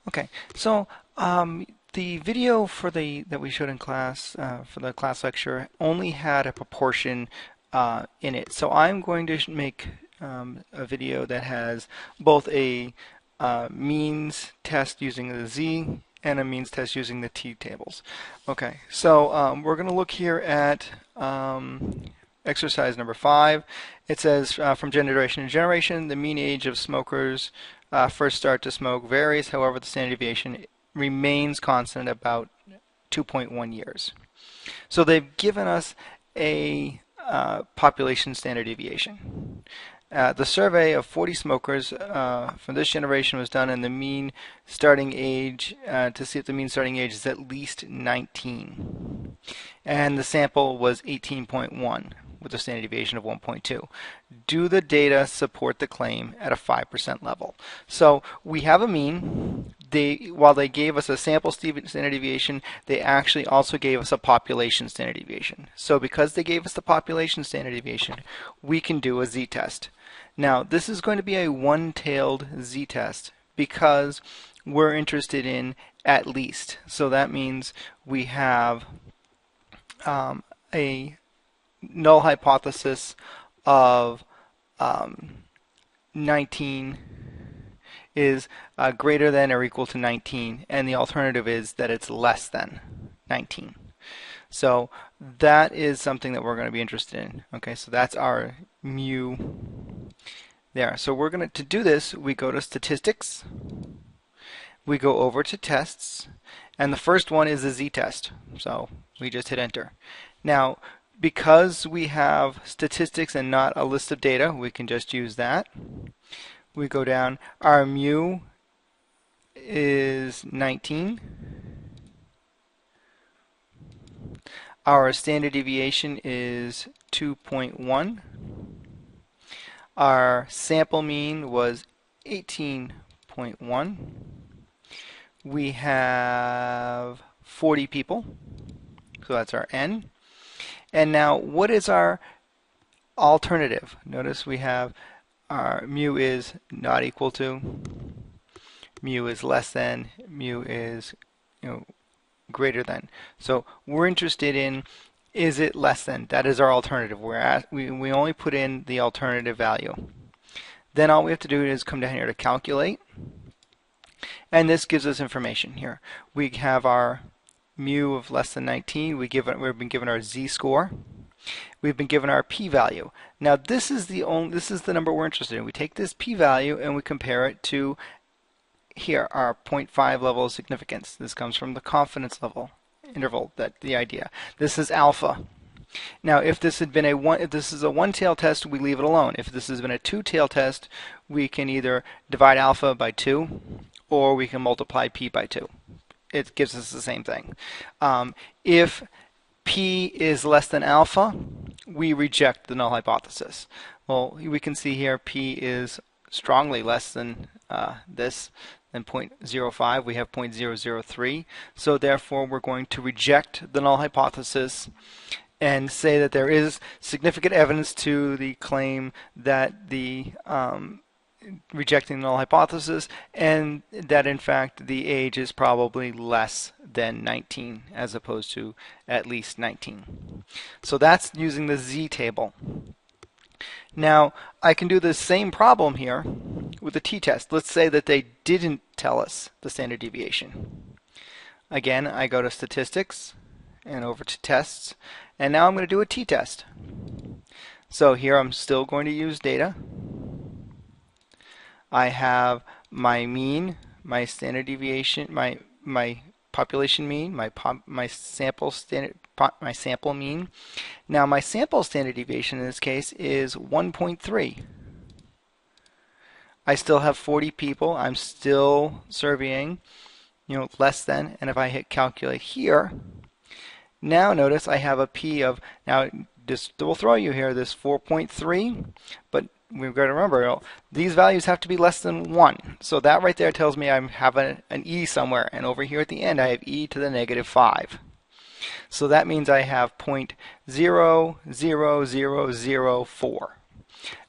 Okay, so the video for that we showed in class for the class lecture only had a proportion in it. So I'm going to make a video that has both a means test using the Z and a means test using the T tables. Okay, so we're going to look here at exercise number 5. It says from generation to generation, the mean age of smokers first start to smoke varies. However, the standard deviation remains constant at about 2.1 years. So they've given us a population standard deviation. The survey of 40 smokers from this generation was done, and the mean starting age to see if the mean starting age is at least 19. And the sample was 18.1 with a standard deviation of 1.2. Do the data support the claim at a 5% level? So we have a mean. While they gave us a sample standard deviation, they actually also gave us a population standard deviation. So because they gave us the population standard deviation, we can do a z-test. Now, this is going to be a one-tailed z-test because we're interested in at least. So that means we have a null hypothesis of 19 is greater than or equal to 19, and the alternative is that it's less than 19. So that is something that we're going to be interested in. Okay, so that's our mu there. So we're going to do this, we go to statistics, we go over to tests, and the first one is the z-test. So we just hit enter. Now, because we have statistics and not a list of data, we can just use that. We go down, our mu is 19. Our standard deviation is 2.1. Our sample mean was 18.1. We have 40 people, so that's our n. And now, what is our alternative? Notice we have our mu is not equal to, mu is less than, mu is greater than. So we're interested in, is it less than? That is our alternative. We only put in the alternative value. Then all we have to do is come down here to calculate, and this gives us information here. We have our mu of less than 19. We've been given our z-score. We've been given our p-value. Now this is the number we're interested in. We take this p-value and we compare it to here, our 0.5 level of significance. This comes from the confidence level interval, the idea. This is alpha. Now if this had been if this is a one-tail test, we leave it alone. If this has been a two-tail test, we can either divide alpha by 2 or we can multiply p by 2. It gives us the same thing. If p is less than alpha, we reject the null hypothesis. Well, we can see here p is strongly less than this, than 0.05. We have 0.003. So therefore, we're going to reject the null hypothesis and say that there is significant evidence to the claim that the rejecting the null hypothesis, and that in fact the age is probably less than 19 as opposed to at least 19. So that's using the Z table. Now I can do the same problem here with the t-test. Let's say that they didn't tell us the standard deviation. Again, I go to statistics and over to tests, and now I'm going to do a t-test. So here I'm still going to use data. I have my mean, my standard deviation, my population mean, my sample mean. Now my sample standard deviation in this case is 1.3. I still have 40 people. I'm still surveying, less than. And if I hit calculate here, now notice I have a p of, now this will throw you here, this 4.3, but we've got to remember, these values have to be less than 1. So that right there tells me I have an e somewhere. And over here at the end, I have e to the negative 5. So that means I have 0.00004.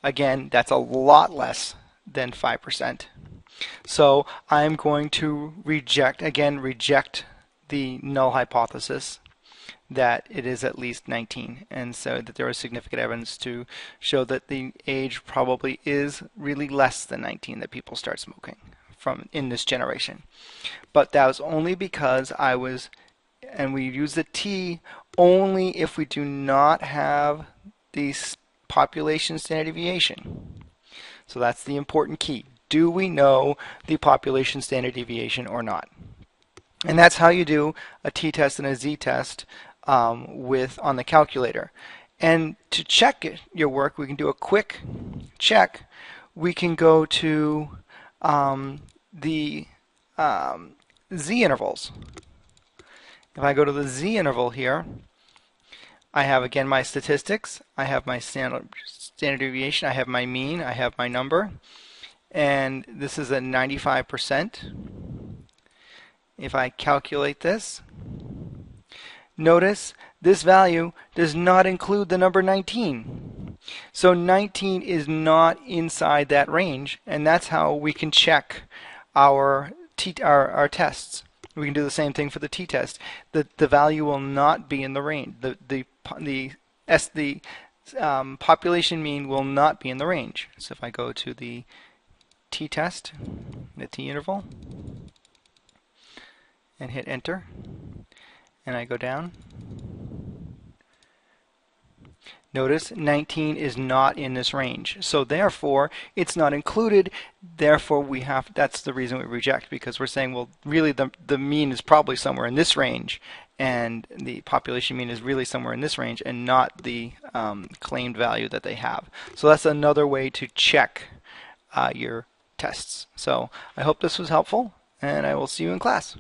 Again, that's a lot less than 5%. So I'm going to reject the null hypothesis that it is at least 19, and so that there is significant evidence to show that the age probably is really less than 19 that people start smoking from in this generation. But that was only because and we use the T only if we do not have the population standard deviation. So that's the important key. Do we know the population standard deviation or not? And that's how you do a t-test and a z-test on the calculator. And to check your work, we can do a quick check. We can go to the z intervals. If I go to the z interval here, I have again my statistics, I have my standard deviation, I have my mean, I have my number, and this is at 95%. If I calculate this, notice this value does not include the number 19. So 19 is not inside that range, and that's how we can check our tests. We can do the same thing for the t-test. The value will not be in the range. The population mean will not be in the range. So if I go to the t-test, the t-interval, and hit enter, and I go down, notice 19 is not in this range. So therefore, it's not included. Therefore, that's the reason we reject, because we're saying, well, really the mean is probably somewhere in this range, and the population mean is really somewhere in this range, and not the claimed value that they have. So that's another way to check your tests. So I hope this was helpful, and I will see you in class.